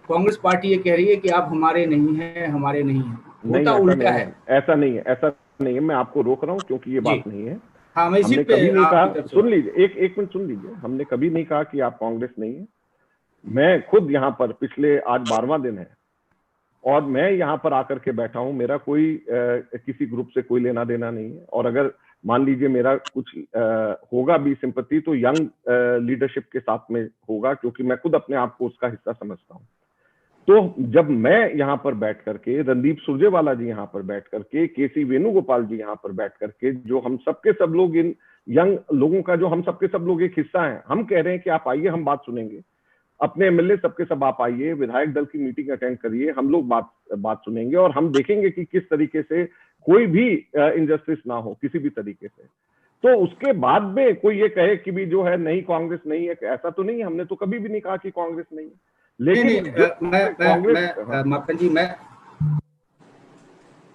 कांग्रेस पार्टी ये कह रही है कि आप हमारे नहीं हैं, हमारे नहीं हैं। होता उल्टा है। ऐसा नहीं है, ऐसा नहीं है। मैं आपको रोक रहा हूँ क्योंकि ये बात नहीं है। हाँ, मैं इसी हमने पे कभी नहीं कहा, सुन लीजिए, एक मिनट सुन लीजिए। हमने कभी नहीं कहा कि आप कांग्रेस नहीं है। मैं खुद यहाँ पर पिछले आज 12वां दिन है और मैं यहाँ पर आकर के बैठा हूँ। मेरा कोई किसी ग्रुप से कोई लेना देना नहीं है। और अगर मान लीजिए मेरा कुछ होगा भी सिंपैथी तो यंग लीडरशिप के साथ में होगा, क्योंकि मैं खुद अपने आप को उसका हिस्सा समझता हूँ। तो जब मैं यहाँ पर बैठ करके, रणदीप सुरजेवाला जी यहाँ पर बैठ करके, केसी वेणुगोपाल जी यहाँ पर बैठ करके, जो हम सबके सब लोग, इन यंग लोगों का जो हम सबके सब लोग एक हिस्सा हैं, हम कह रहे हैं कि आप आइए, हम बात सुनेंगे। अपने एमएलए सबके सब आप आइए, विधायक दल की मीटिंग अटेंड करिए, हम लोग बात सुनेंगे और हम देखेंगे कि किस तरीके से कोई भी इनजस्टिस ना हो किसी भी तरीके से। तो उसके बाद में कोई ये कहे कि भी जो है नहीं कांग्रेस नहीं है, ऐसा तो नहीं है। हमने तो कभी भी नहीं कहा कि कांग्रेस नहीं है। लेकिन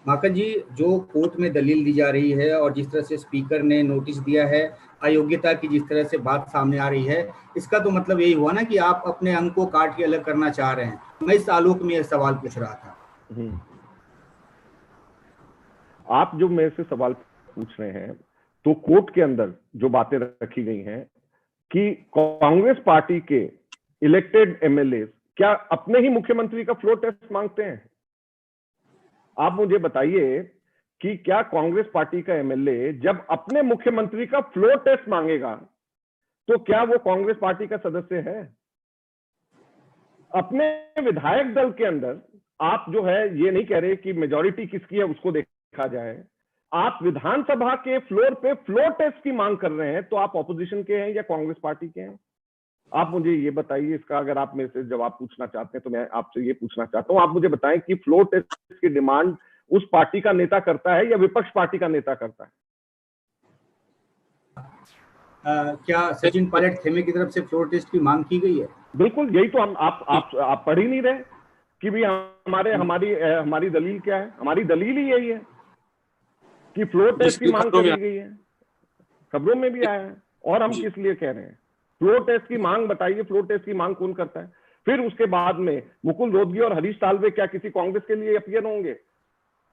माकन जी जो कोर्ट में दलील दी जा रही है और जिस तरह से स्पीकर ने नोटिस दिया है, अयोग्यता की जिस तरह से बात सामने आ रही है, इसका तो मतलब यही हुआ ना कि आप अपने अंग को काट के अलग करना चाह रहे हैं। मैं इस आलोक में यह सवाल पूछ रहा था। आप जो मेरे से सवाल पूछ रहे हैं, तो कोर्ट के अंदर जो बातें रखी गई हैं कि कांग्रेस पार्टी के इलेक्टेड एमएलए क्या अपने ही मुख्यमंत्री का फ्लोर टेस्ट मांगते हैं? आप मुझे बताइए कि क्या कांग्रेस पार्टी का एमएलए जब अपने मुख्यमंत्री का फ्लोर टेस्ट मांगेगा तो क्या वो कांग्रेस पार्टी का सदस्य है? अपने विधायक दल के अंदर आप जो है ये नहीं कह रहे कि मेजॉरिटी किसकी है उसको देखा जाए। आप विधानसभा के फ्लोर पे फ्लोर टेस्ट की मांग कर रहे हैं, तो आप ऑपोजिशन के हैं या कांग्रेस पार्टी के हैं? आप मुझे ये बताइए। इसका अगर आप मेरे से जवाब पूछना चाहते हैं तो मैं आपसे ये पूछना चाहता हूं, आप मुझे बताएं कि फ्लोर टेस्ट की डिमांड उस पार्टी का नेता करता है या विपक्ष पार्टी का नेता करता है? क्या सचिन पायलट खेमे की तरफ से फ्लोर टेस्ट की मांग की गई है? बिल्कुल, यही तो हम आप पढ़ ही नहीं रहे कि भी हमारी दलील क्या है। हमारी दलील ही यही है कि फ्लोर टेस्ट की मांग करी गई है, खबरों में भी आया है। और हम किस लिए कह रहे हैं? फ्लोर टेस्ट की मांग बताइए, फ्लोर टेस्ट की मांग कौन करता है? फिर उसके बाद में मुकुल रोहतगी और हरीश साल्वे क्या किसी कांग्रेस के लिए अपीयर होंगे?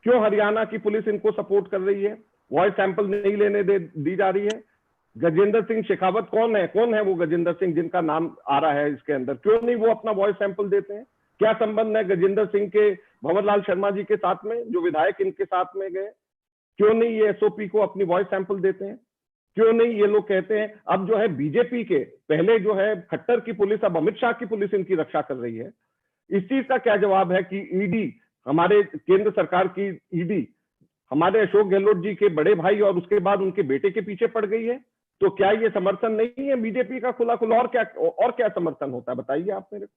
क्यों हरियाणा की पुलिस इनको सपोर्ट कर रही है? वॉइस सैंपल नहीं लेने दी जा रही है। गजेंद्र सिंह शेखावत कौन है वो गजेंद्र सिंह जिनका नाम आ रहा है इसके अंदर? क्यों नहीं वो अपना वॉइस सैंपल देते हैं? क्या संबंध है गजेंद्र सिंह के भंवरलाल शर्मा जी के साथ में, जो विधायक इनके साथ में गए? क्यों नहीं ये एसओपी को अपनी वॉइस सैंपल देते हैं? क्यों नहीं ये लोग कहते हैं अब जो है बीजेपी के, पहले जो है खट्टर की पुलिस, अब अमित शाह की पुलिस इनकी रक्षा कर रही है। इस चीज का क्या जवाब है कि ईडी, हमारे केंद्र सरकार की ईडी हमारे अशोक गहलोत जी के बड़े भाई और उसके बाद उनके बेटे के पीछे पड़ गई है? तो क्या ये समर्थन नहीं है बीजेपी का खुला खुला? और क्या समर्थन होता है बताइए आप मेरे को।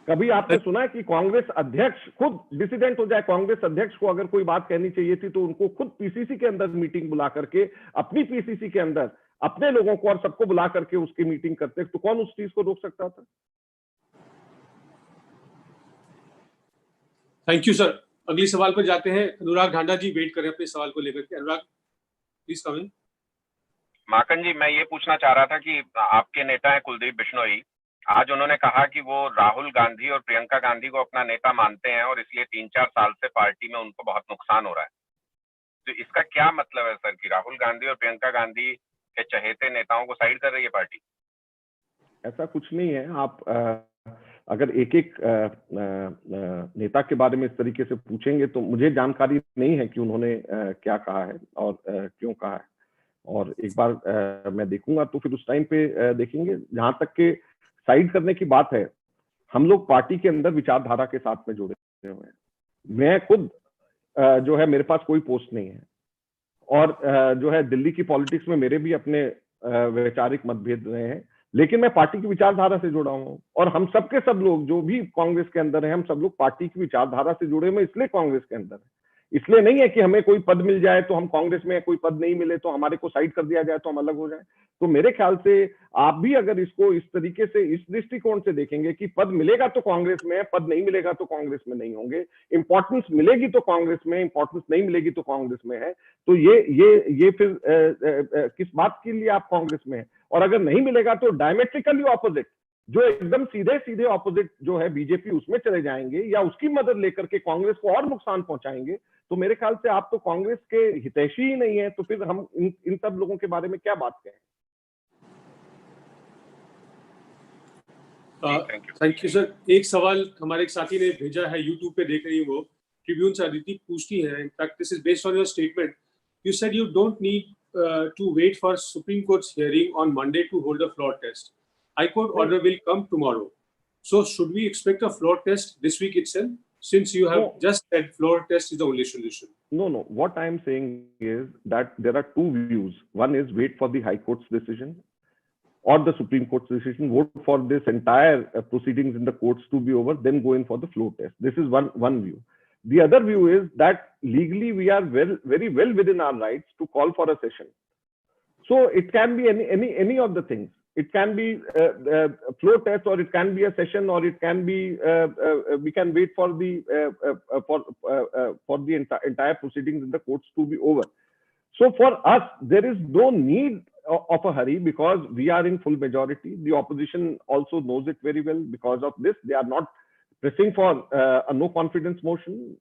कभी आपने सुना है कि कांग्रेस अध्यक्ष खुद डिसिडेंट हो जाए? कांग्रेस अध्यक्ष को अगर कोई बात कहनी चाहिए थी तो उनको खुद पीसीसी के अंदर मीटिंग बुला करके, अपनी पीसीसी के अंदर अपने लोगों को और सबको बुला करके उसकी मीटिंग करते, तो कौन उस चीज को रोक सकता था? Thank you sir. अगली सवाल पर जाते हैं। अनुराग ढांडा जी वेट करें अपने सवाल को लेकर के। अनुराग प्लीज कम इन। माकन जी, मैं ये पूछना चाह रहा था कि आपके नेता है कुलदीप बिश्नोई, आज उन्होंने कहा कि वो राहुल गांधी और प्रियंका गांधी को अपना नेता मानते हैं और इसलिए 3-4 साल से पार्टी में उनको बहुत नुकसान हो रहा है। तो इसका क्या मतलब है सर कि राहुल गांधी और प्रियंका गांधी के चहेते नेताओं को साइड कर रही है पार्टी? ऐसा कुछ नहीं है। आप अगर एक एक नेता के बारे में इस तरीके से पूछेंगे तो मुझे जानकारी नहीं है कि उन्होंने क्या कहा है और क्यों कहा है। और एक बार मैं देखूंगा तो फिर उस टाइम पे देखेंगे। जहां तक के साइड करने की बात है, हम लोग पार्टी के अंदर विचारधारा के साथ में जुड़े हुए हैं। मैं खुद जो है मेरे पास कोई पोस्ट नहीं है और जो है दिल्ली की पॉलिटिक्स में मेरे भी अपने वैचारिक मतभेद रहे हैं, लेकिन मैं पार्टी की विचारधारा से जुड़ा हूं। और हम सबके सब लोग जो भी कांग्रेस के अंदर हैं, हम सब लोग पार्टी की विचारधारा से जुड़े हुए, इसलिए कांग्रेस के अंदर है। इसलिए नहीं है कि हमें कोई पद मिल जाए तो हम कांग्रेस में, कोई पद नहीं मिले तो हमारे को साइड कर दिया जाए तो हम अलग हो जाए। तो मेरे ख्याल से आप भी अगर इसको इस तरीके से, इस दृष्टिकोण से देखेंगे कि पद मिलेगा तो कांग्रेस में है, पद नहीं मिलेगा तो कांग्रेस में नहीं होंगे, इंपॉर्टेंस मिलेगी तो कांग्रेस में, इंपॉर्टेंस नहीं मिलेगी तो कांग्रेस में है, तो ये फिर किस बात के लिए आप कांग्रेस में है? और अगर नहीं मिलेगा तो डायमेट्रिकली ऑपोजिट, जो एकदम सीधे सीधे ऑपोजिट जो है बीजेपी, उसमें चले जाएंगे या उसकी मदद लेकर के कांग्रेस को और नुकसान पहुंचाएंगे, तो मेरे ख्याल से आप तो कांग्रेस के हितैषी ही नहीं है, तो फिर हम इन सब लोगों के बारे में क्या बात कहें? Thank you sir. एक सवाल हमारे एक साथी ने भेजा है, यूट्यूब पे देख रही है वो, ट्रिब्यून से अदिति पूछती है, in fact this is based on your statement, you said you don't need to wait for Supreme Court's hearing on Monday to hold a floor test. High Court order will come tomorrow. So should we expect a floor test this week itself, since you have just said floor test is the only solution? No. What I am saying is that there are two views. One is wait for the High Court's decision or the Supreme Court's decision, vote for this entire proceedings in the courts to be over, then go in for the floor test. This is one view. The other view is that legally we are very well within our rights to call for a session. So it can be any of the things. It can be a floor test, or it can be a session, or it can be we can wait for the entire proceedings in the courts to be over. So for us, there is no need of a hurry because we are in full majority. The opposition also knows it very well. Because of this, they are not pressing for a no confidence motion.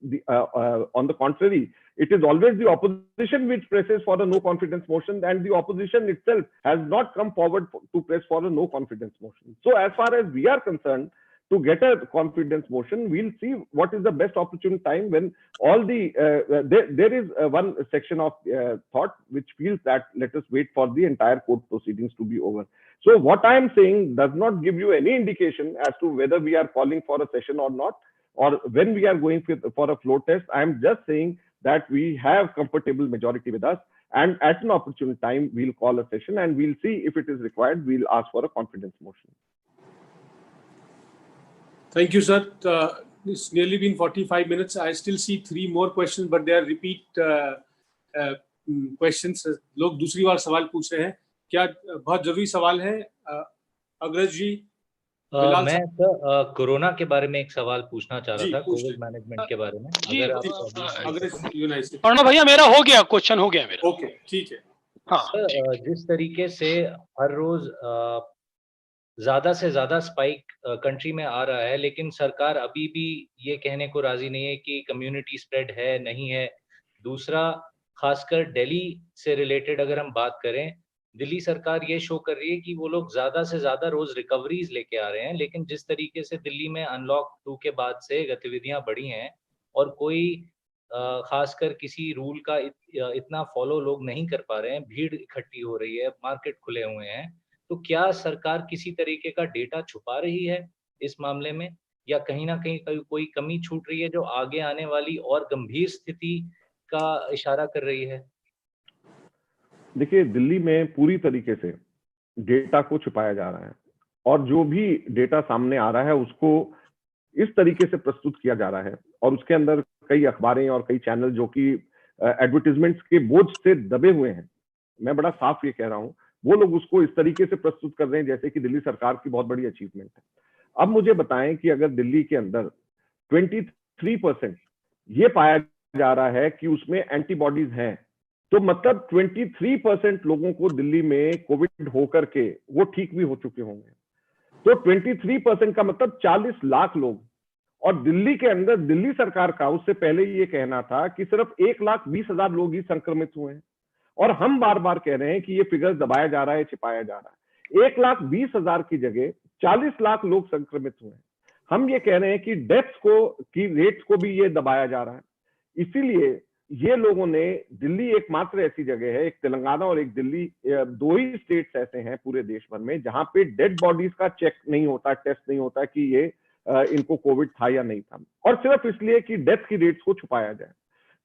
On the contrary, it is always the opposition which presses for a no confidence motion, and the opposition itself has not come forward to press for a no confidence motion. So as far as we are concerned, to get a confidence motion, we'll see what is the best opportune time when all the there is one section of thought which feels that let us wait for the entire court proceedings to be over. So what I am saying does not give you any indication as to whether we are calling for a session or not, or when we are going for a floor test. I am just saying that we have comfortable majority with us, and at an opportune time we'll call a session, and we'll see if it is required, we'll ask for a confidence motion. Thank you, sir. It's nearly been 45 minutes. I still see 3 more questions, but they are repeat questions. लोग दूसरी बार सवाल पूछ रहे हैं, क्या बहुत जरूरी सवाल है? अग्रज जी, मैं कोरोना के बारे में एक सवाल पूछना चाह रहा था, कोविड मैनेजमेंट के बारे में। अगर भैया मेरा हो गया, क्वेश्चन हो गया मेरा। ओके, ठीक है। हाँ, जिस तरीके से हर रोज ज्यादा से ज्यादा स्पाइक कंट्री में आ रहा है, लेकिन सरकार अभी भी ये कहने को राजी नहीं है कि कम्युनिटी स्प्रेड है नहीं है। दूसरा, खासकर दिल्ली से रिलेटेड अगर हम बात करें, दिल्ली सरकार ये शो कर रही है कि वो लोग ज्यादा से ज्यादा रोज रिकवरीज लेके आ रहे हैं, लेकिन जिस तरीके से दिल्ली में अनलॉक 2 के बाद से गतिविधियां बढ़ी हैं और कोई खासकर किसी रूल का इतना फॉलो लोग नहीं कर पा रहे हैं, भीड़ इकट्ठी हो रही है, मार्केट खुले हुए हैं, तो क्या सरकार किसी तरीके का डेटा छुपा रही है इस मामले में, या कहीं ना कहीं कोई कमी छूट रही है जो आगे आने वाली और गंभीर स्थिति का इशारा कर रही है? देखिए, दिल्ली में पूरी तरीके से डेटा को छुपाया जा रहा है, और जो भी डेटा सामने आ रहा है उसको इस तरीके से प्रस्तुत किया जा रहा है, और उसके अंदर कई अखबारें और कई चैनल जो कि एडवर्टीजमेंट्स के बोझ से दबे हुए हैं, मैं बड़ा साफ ये कह रहा हूं, वो लोग उसको इस तरीके से प्रस्तुत कर रहे हैं जैसे कि दिल्ली सरकार की बहुत बड़ी अचीवमेंट है। अब मुझे बताएं कि अगर दिल्ली के अंदर 23% ये पाया जा रहा है कि उसमें एंटीबॉडीज हैं, तो मतलब 23% लोगों को दिल्ली में कोविड होकर के वो ठीक भी हो चुके होंगे। तो 23% का मतलब 40 लाख लोग, और दिल्ली के अंदर दिल्ली सरकार का उससे पहले ये कहना था कि सिर्फ 1,20,000 लोग ही संक्रमित हुए हैं, और हम बार बार कह रहे हैं कि ये फिगर दबाया जा रहा है, छिपाया जा रहा है। 1,20,000 की जगह 40 लाख लोग संक्रमित हुए हैं। हम ये कह रहे हैं कि डेथ्स की रेट्स को भी ये दबाया जा रहा है। इसीलिए ये लोगों ने, दिल्ली एकमात्र ऐसी जगह है, एक तेलंगाना और एक दिल्ली, 2 ही स्टेट्स ऐसे हैं पूरे देश भर में जहां पे डेड बॉडीज का चेक नहीं होता, टेस्ट नहीं होता कि ये इनको कोविड था या नहीं था, और सिर्फ इसलिए कि डेथ की रेट्स को छुपाया जाए।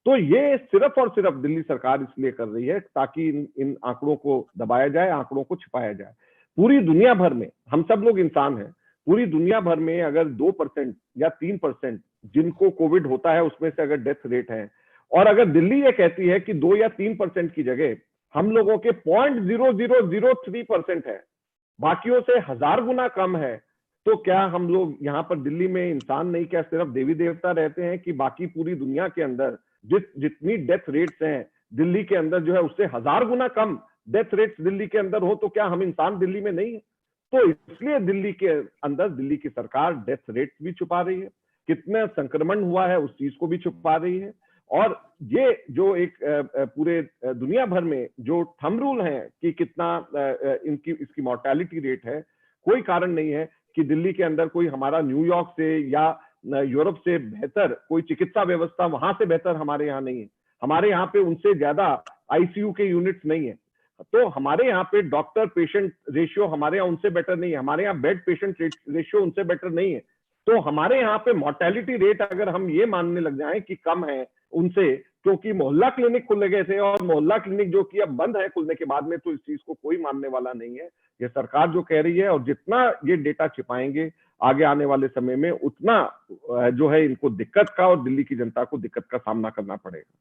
तो ये सिर्फ और सिर्फ दिल्ली सरकार इसलिए कर रही है ताकि इन आंकड़ों को दबाया जाए, आंकड़ों को छिपाया जाए। पूरी दुनिया भर में हम सब लोग इंसान हैं, पूरी दुनिया भर में अगर 2% या 3% जिनको कोविड होता है उसमें से अगर डेथ रेट है, और अगर दिल्ली ये कहती है कि 2 या 3% की जगह हम लोगों के 0.0003% है, बाकियों से 1000 गुना कम है, तो क्या हम लोग यहाँ पर दिल्ली में इंसान नहीं, क्या सिर्फ देवी देवता रहते हैं कि बाकी पूरी दुनिया के अंदर जितनी डेथ रेट्स हैं दिल्ली के अंदर जो है उससे 1000 गुना कम डेथ रेट्स दिल्ली के अंदर हो, तो क्या हम इंसान दिल्ली में नहीं है? तो इसलिए दिल्ली के अंदर दिल्ली की सरकार डेथ रेट्स भी छुपा रही है, कितना संक्रमण हुआ है उस चीज को भी छुपा रही है। और ये जो एक पूरे दुनिया भर में जो थंब रूल है कि कितना इसकी मॉर्टेलिटी रेट है, कोई कारण नहीं है कि दिल्ली के अंदर कोई हमारा न्यूयॉर्क से या यूरोप से बेहतर कोई चिकित्सा व्यवस्था वहां से बेहतर हमारे यहाँ नहीं है। हमारे यहाँ पे उनसे ज्यादा आईसीयू के यूनिट्स नहीं है, तो हमारे यहाँ पे डॉक्टर पेशेंट रेशियो हमारे यहाँ उनसे बेटर नहीं है, हमारे यहाँ बेड पेशेंट रेशियो उनसे बेटर नहीं है। तो हमारे यहाँ पे मॉर्टेलिटी रेट अगर हम ये मानने लग जाएं कि कम है उनसे, क्योंकि मोहल्ला क्लिनिक खुल गए थे और मोहल्ला क्लिनिक जो कि अब बंद है खुलने के बाद में, तो इस चीज को कोई मानने वाला नहीं है। ये सरकार जो कह रही है, और जितना ये डेटा छिपाएंगे आगे आने वाले समय में उतना जो है इनको दिक्कत का और दिल्ली की जनता को दिक्कत का सामना करना पड़ेगा।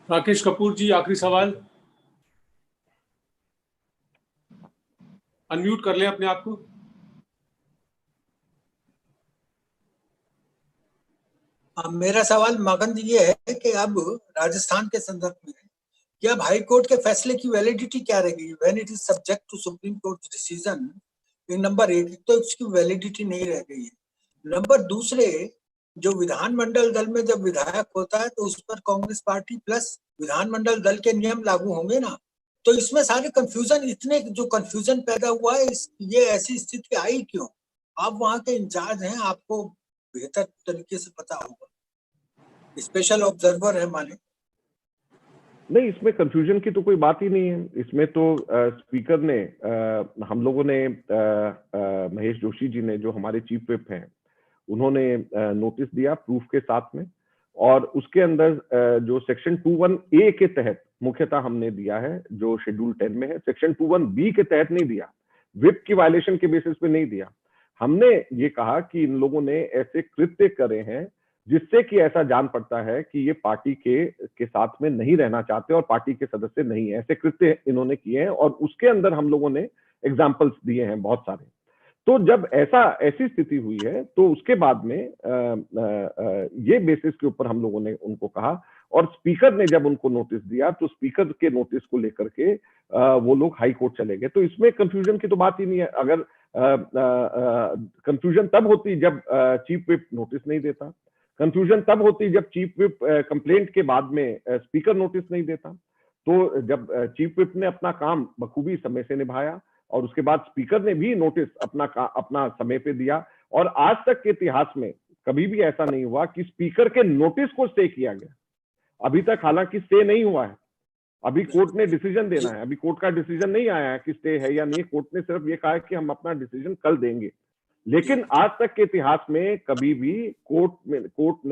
राकेश कपूर जी, आखिरी सवाल, अनम्यूट कर लें अपने आप को। मेरा सवाल मगन जी ये है कि अब राजस्थान के संदर्भ में कि अब हाई कोर्ट के फैसले की वैलिडिटी क्या रहेगी when it is subject to Supreme Court decision. Number 1 तो इसकी वैलिडिटी नहीं रह गई है। नंबर दूसरे, जो विधानमंडल दल में जब विधायक होता है तो उस पर कांग्रेस पार्टी प्लस विधानमंडल दल के नियम लागू होंगे ना, तो इसमें सारे कंफ्यूजन, इतने जो कंफ्यूजन पैदा हुआ है, ये ऐसी स्थिति आई क्यों? आप वहां के इंचार्ज हैं, आपको बेहतर तरीके से पता होगा, स्पेशल ऑब्जर्वर है माने। नहीं, इसमें कंफ्यूजन की तो कोई बात ही नहीं है। इसमें तो स्पीकर ने हम लोगों ने महेश जोशी जी ने, जो हमारे चीफ विप हैं, उन्होंने नोटिस दिया प्रूफ के साथ में, और उसके अंदर जो सेक्शन 21A के तहत मुख्यतः हमने दिया है, जो शेड्यूल 10 में है। सेक्शन 21B के तहत नहीं दिया, विप की वायलेशन के बेसिस पे नहीं दिया। हमने ये कहा कि इन लोगों ने ऐसे कृत्य करे हैं जिससे कि ऐसा जान पड़ता है कि ये पार्टी के साथ में नहीं रहना चाहते और पार्टी के सदस्य नहीं है, ऐसे कृत्य इन्होंने किए हैं, और उसके अंदर हम लोगों ने एग्जाम्पल्स दिए हैं बहुत सारे। तो जब ऐसी स्थिति हुई है तो उसके बाद में ये बेसिस के ऊपर हम लोगों ने उनको कहा, और स्पीकर ने जब उनको नोटिस दिया तो स्पीकर के नोटिस को लेकर के वो लोग हाई कोर्ट चले गए। तो इसमें कंफ्यूजन की तो बात ही नहीं है। अगर कंफ्यूजन तब होती जब चीफ विप नोटिस नहीं देता, कंफ्यूजन तब होती जब चीफ विप कंप्लेंट के बाद में स्पीकर नोटिस नहीं देता। तो जब चीफ विप ने अपना काम बखूबी समय से निभाया और उसके बाद स्पीकर ने भी नोटिस अपना समय पे दिया, और आज तक के इतिहास में कभी भी ऐसा नहीं हुआ कि स्पीकर के नोटिस को स्टे किया गया। अभी तक हालांकि स्टे नहीं हुआ है, अभी कोर्ट ने डिसीजन देना है, अभी कोर्ट का डिसीजन नहीं आया है कि स्टे है या नहीं। कोर्ट ने सिर्फ ये कहा है कि हम अपना डिसीजन कल देंगे, लेकिन आज तक के इतिहास में कभी भी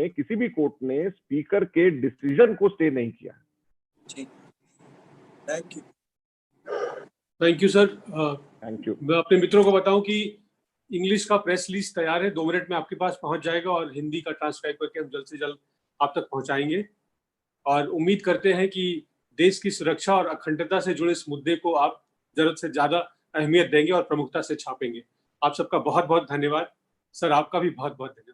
किसी भी कोर्ट ने स्पीकर के डिसीजन को स्टे नहीं किया। Thank you sir. Thank you. मैं अपने मित्रों को बताऊं कि इंग्लिश का प्रेस रिलीज तैयार है, 2 मिनट में आपके पास पहुंच जाएगा, और हिंदी का ट्रांसक्राइब करके हम जल्द से जल्द आप तक पहुंचाएंगे। और उम्मीद करते हैं कि देश की सुरक्षा और अखंडता से जुड़े इस मुद्दे को आप जरूरत से ज्यादा अहमियत देंगे और प्रमुखता से छापेंगे। आप सबका बहुत बहुत धन्यवाद। सर, आपका भी बहुत बहुत धन्यवाद।